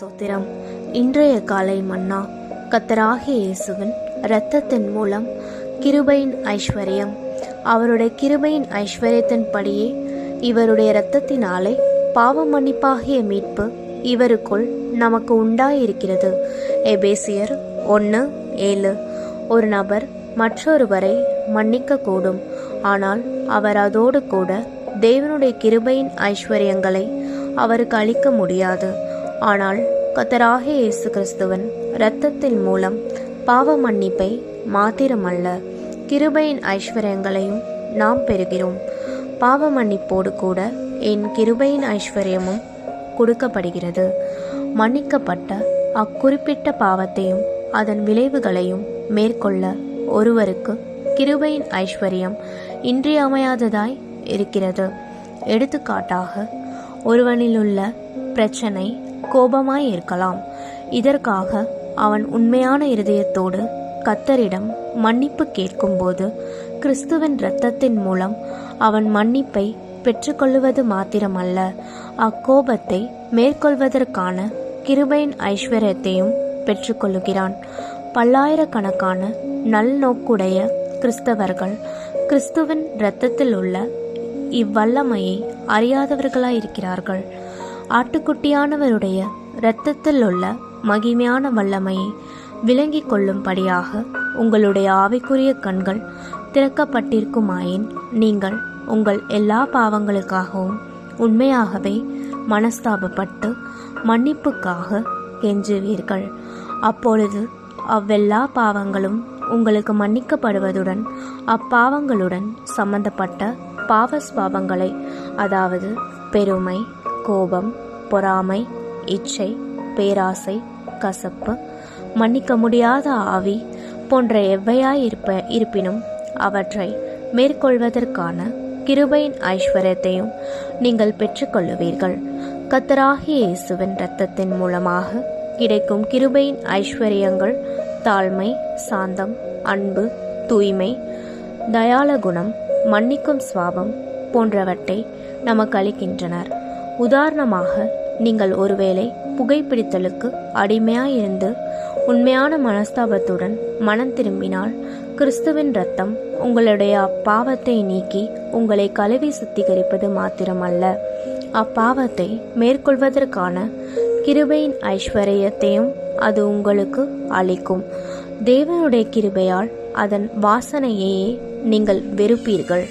ஸ்தோத்திரம். இன்றைய காலை மன்னா கர்த்தராகிய இயேசுவின் இரத்தத்தின் மூலம் கிருபையின் ஐஸ்வர்யம். அவருடைய கிருபையின் ஐஸ்வர்யத்தின்படியே இவருடைய இரத்தத்தினாலே பாவ மன்னிப்பாகிய மீட்பு இவருக்குள் நமக்கு உண்டாயிருக்கிறது. எபேசியர் 1:7. ஒரு நபர் மற்றொருவரை மன்னிக்க கூடும், ஆனால் அவர் அதோடு கூட தேவனுடைய கிருபையின் ஐஸ்வர்யங்களை அவருக்கு அளிக்க முடியாது. ஆனால் கர்த்தராகிய இயேசு கிறிஸ்துவின் இரத்தத்தின் மூலம் பாவ மன்னிப்பை மாத்திரமல்ல, கிருபையின் ஐஸ்வர்யங்களையும் நாம் பெறுகிறோம். பாவ மன்னிப்போடு கூட என் கிருபையின் ஐஸ்வர்யமும் கொடுக்கப்படுகிறது. மன்னிக்கப்பட்ட அக்குறிப்பிட்ட பாவத்தையும் அதன் விளைவுகளையும் மேற்கொள்ள ஒருவருக்கு கிருபையின் ஐஸ்வர்யம் இன்றியமையாததாய் இருக்கிறது. எடுத்துக்காட்டாக, ஒருவனிலுள்ள பிரச்சனை கோபமாய் இருக்கலாம். இதற்காக அவன் உண்மையான இருதயத்தோடு கர்த்தரிடம் மன்னிப்பு கேட்கும்போது கிறிஸ்துவின் இரத்தத்தின் மூலம் அவன் மன்னிப்பை பெற்றுக்கொள்வது மாத்திரமல்ல, அக்கோபத்தை மேற்கொள்வதற்கான கிருபையின் ஐஸ்வர்யத்தையும் பெற்றுக்கொள்ளுகிறான். பல்லாயிரக்கணக்கான நல்நோக்குடைய கிறிஸ்தவர்கள் கிறிஸ்துவின் இரத்தத்தில் உள்ள இவ்வல்லமையை அறியாதவர்களாயிருக்கிறார்கள். ஆட்டுக்குட்டியானவருடைய இரத்தத்தில் உள்ள மகிமையான வல்லமையை விளங்கிக் கொள்ளும்படியாக உங்களுடைய ஆவிக்குரிய கண்கள் திறக்கப்பட்டிருக்குமாயின் நீங்கள் உங்கள் எல்லா பாவங்களுக்காகவும் உண்மையாகவே மனஸ்தாபப்பட்டு மன்னிப்புக்காக கெஞ்சுவீர்கள். அப்பொழுது அவ்வெல்லா பாவங்களும் உங்களுக்கு மன்னிக்கப்படுவதுடன் அப்பாவங்களுடன் சம்பந்தப்பட்ட பாவஸ்பாவங்களை, அதாவது பெருமை, கோபம், பொறாமை, இச்சை, பேராசை, கசப்பு, மன்னிக்க முடியாத ஆவி போன்ற இருப்பினும் அவற்றை மேற்கொள்வதற்கான கிருபையின் ஐஸ்வர்யத்தையும் நீங்கள் பெற்றுக்கொள்ளுவீர்கள். கர்த்தராகிய இயேசுவின் இரத்தத்தின் மூலமாக கிடைக்கும் கிருபையின் ஐஸ்வர்யங்கள் தாழ்மை, சாந்தம், அன்பு, தூய்மை, தயாள குணம், மன்னிக்கும் சுவாபம் போன்றவற்றை நமக்கு அளிக்கின்றனர். உதாரணமாக, நீங்கள் ஒருவேளை புகைப்பிடித்தலுக்கு அடிமையாயிருந்து உண்மையான மனஸ்தாபத்துடன் மனம் திரும்பினால் கிறிஸ்துவின் இரத்தம் உங்களுடைய அப்பாவத்தை நீக்கி உங்களை கழுவி சுத்திகரிப்பது மாத்திரமல்ல, அப்பாவத்தை மேற்கொள்வதற்கான கிருபையின் ஐஸ்வர்யத்தையும் அது உங்களுக்கு அளிக்கும். தேவனுடைய கிருபையால் அதன் வாசனையையே நீங்கள் வெறுப்பீர்கள்.